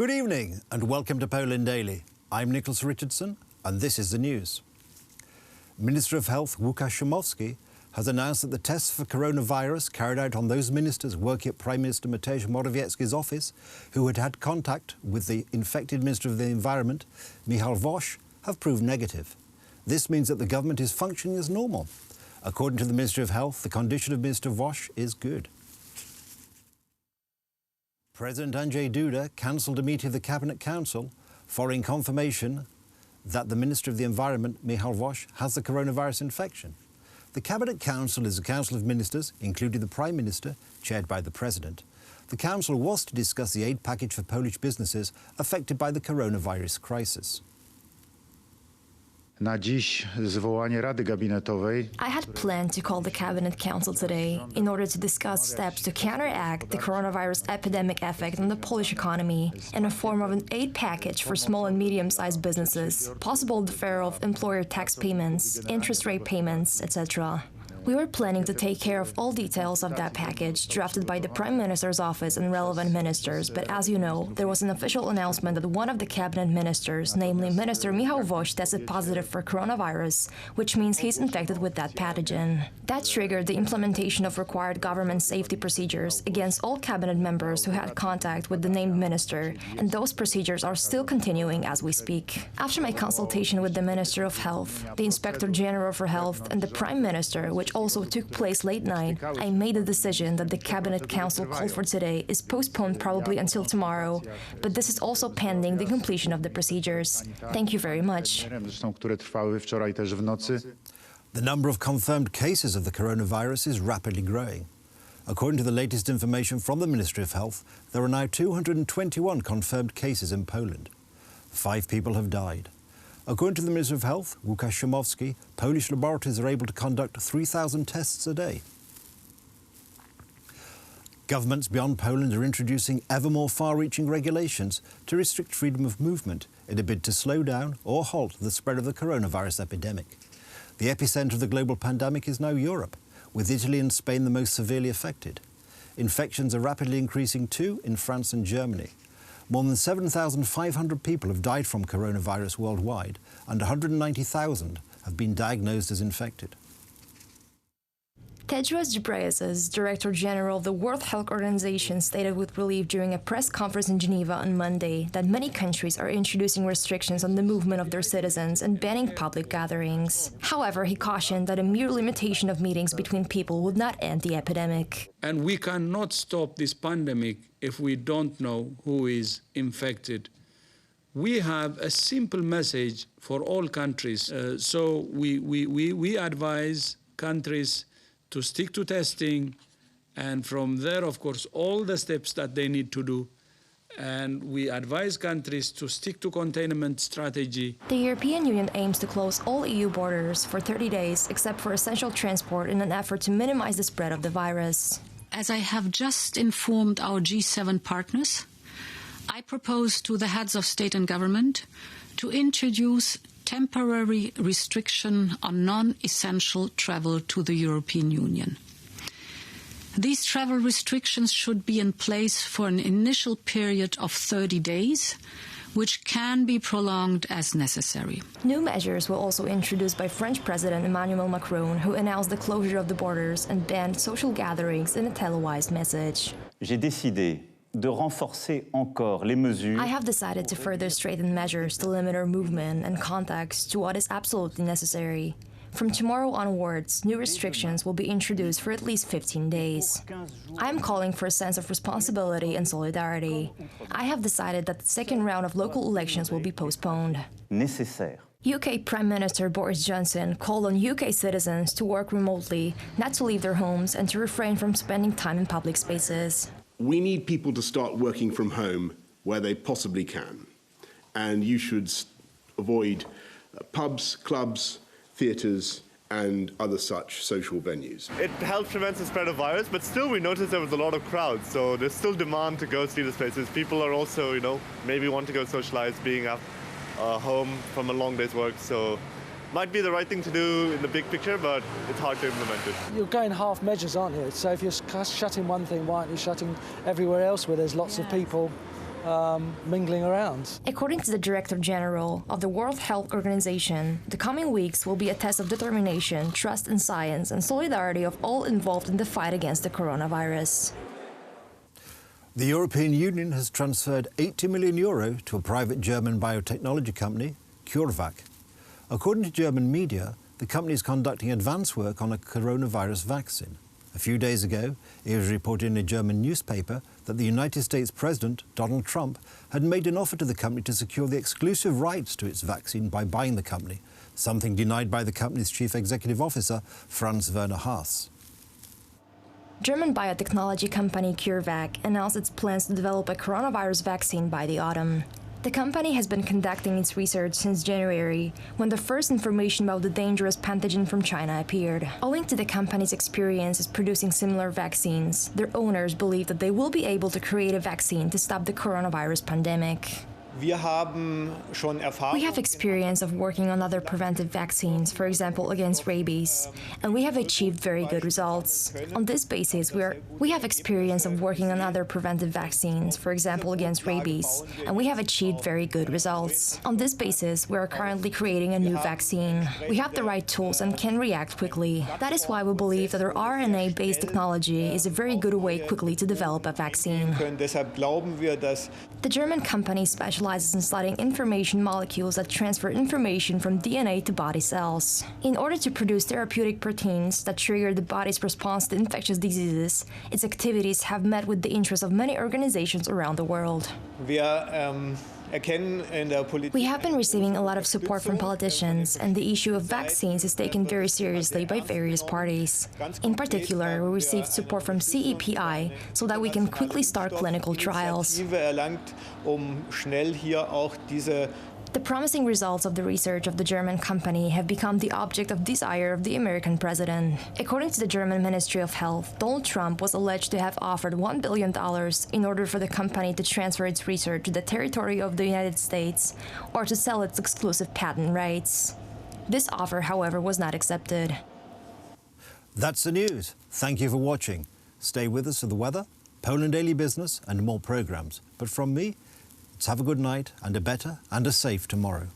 Good evening and welcome to Poland Daily. I'm Nicholas Richardson and this is the news. Minister of Health Łukasz Szumowski has announced that the tests for coronavirus carried out on those ministers working at Prime Minister Mateusz Morawiecki's office who had had contact with the infected Minister of the Environment, Michał Woś, have proved negative. This means that the government is functioning as normal. According to the Ministry of Health, the condition of Minister Woś is good. President Andrzej Duda cancelled a meeting of the Cabinet Council following confirmation that the Minister of the Environment, Michał Woś, has the coronavirus infection. The Cabinet Council is a council of ministers, including the Prime Minister, chaired by the President. The Council was to discuss the aid package for Polish businesses affected by the coronavirus crisis. Na dziś zwołanie Rady Gabinetowej. I had planned to call the Cabinet Council today in order to discuss steps to counteract the coronavirus epidemic effect on the Polish economy in a form of an aid package for small and medium-sized businesses, possible deferral of employer tax payments, interest rate payments, etc. We were planning to take care of all details of that package drafted by the Prime Minister's office and relevant ministers, but as you know, there was an official announcement that one of the cabinet ministers, namely Minister Michał Woś, tested positive for coronavirus, which means he's infected with that pathogen. That triggered the implementation of required government safety procedures against all cabinet members who had contact with the named minister, and those procedures are still continuing as we speak. After my consultation with the Minister of Health, the Inspector General for Health, and the Prime Minister, which also took place late night, I made the decision that the Cabinet Council called for today is postponed probably until tomorrow, but this is also pending the completion of the procedures. Thank you very much. The number of confirmed cases of the coronavirus is rapidly growing. According to the latest information from the Ministry of Health, there are now 221 confirmed cases in Poland. 5 people have died. According to the Minister of Health, Łukasz Szumowski, Polish laboratories are able to conduct 3,000 tests a day. Governments beyond Poland are introducing ever more far-reaching regulations to restrict freedom of movement in a bid to slow down or halt the spread of the coronavirus epidemic. The epicentre of the global pandemic is now Europe, with Italy and Spain the most severely affected. Infections are rapidly increasing too in France and Germany. More than 7,500 people have died from coronavirus worldwide, and 190,000 have been diagnosed as infected. Tedros Ghebreyesus, Director General of the World Health Organization, stated with relief during a press conference in Geneva on Monday that many countries are introducing restrictions on the movement of their citizens and banning public gatherings. However, he cautioned that a mere limitation of meetings between people would not end the epidemic. And we cannot stop this pandemic if we don't know who is infected. We have a simple message for all countries. So we advise countries to stick to testing, and from there, of course, all the steps that they need to do. And we advise countries to stick to containment strategy. The European Union aims to close all EU borders for 30 days, except for essential transport, in an effort to minimize the spread of the virus. As I have just informed our G7 partners, I propose to the heads of state and government to introduce temporary restriction on non-essential travel to the European Union. These travel restrictions should be in place for an initial period of 30 days, which can be prolonged as necessary. New measures were also introduced by French President Emmanuel Macron, who announced the closure of the borders and banned social gatherings in a televised message. J'ai décidé de renforcer encore les mesures. I have decided to further strengthen measures to limit our movement and contacts to what is absolutely necessary. From tomorrow onwards, new restrictions will be introduced for at least 15 days. I am calling for a sense of responsibility and solidarity. I have decided that the second round of local elections will be postponed. Nécessaire. UK Prime Minister Boris Johnson called on UK citizens to work remotely, not to leave their homes, and to refrain from spending time in public spaces. We need people to start working from home where they possibly can. And you should avoid pubs, clubs, theatres and other such social venues. It helps prevent the spread of virus, but still we noticed there was a lot of crowds, so there's still demand to go see these places. People are also, maybe want to go socialize, being at home from a long day's work, so might be the right thing to do in the big picture, but it's hard to implement it. You're going half measures, aren't you? So if you're shutting one thing, why aren't you shutting everywhere else where there's lots of people? mingling around. According to the Director General of the World Health Organization, the coming weeks will be a test of determination, trust in science, and solidarity of all involved in the fight against the coronavirus. The European Union has transferred €80 million to a private German biotechnology company, CureVac. According to German media, the company is conducting advanced work on a coronavirus vaccine. A few days ago, it was reported in a German newspaper that the United States President, Donald Trump, had made an offer to the company to secure the exclusive rights to its vaccine by buying the company, something denied by the company's chief executive officer, Franz Werner Haas. German biotechnology company CureVac announced its plans to develop a coronavirus vaccine by the autumn. The company has been conducting its research since January, when the first information about the dangerous pathogen from China appeared. Owing to the company's experience in producing similar vaccines, their owners believe that they will be able to create a vaccine to stop the coronavirus pandemic. We have experience of working on other preventive vaccines, for example against rabies, and we have achieved very good results. On this basis, we have experience of working on other preventive vaccines, for example against rabies, and we have achieved very good results. On this basis, we are currently creating a new vaccine. We have the right tools and can react quickly. That is why we believe that our RNA-based technology is a very good way quickly to develop a vaccine. The German company specializes in studying information molecules that transfer information from DNA to body cells. In order to produce therapeutic proteins that trigger the body's response to infectious diseases, its activities have met with the interest of many organizations around the world. We have been receiving a lot of support from politicians, and the issue of vaccines is taken very seriously by various parties. In particular, we received support from CEPI so that we can quickly start clinical trials. The promising results of the research of the German company have become the object of desire of the American president. According to the German Ministry of Health, Donald Trump was alleged to have offered $1 billion in order for the company to transfer its research to the territory of the United States or to sell its exclusive patent rights. This offer, however, was not accepted. That's the news. Thank you for watching. Stay with us for the weather, Poland Daily Business and more programs. But from me, let's have a good night and a better and a safe tomorrow.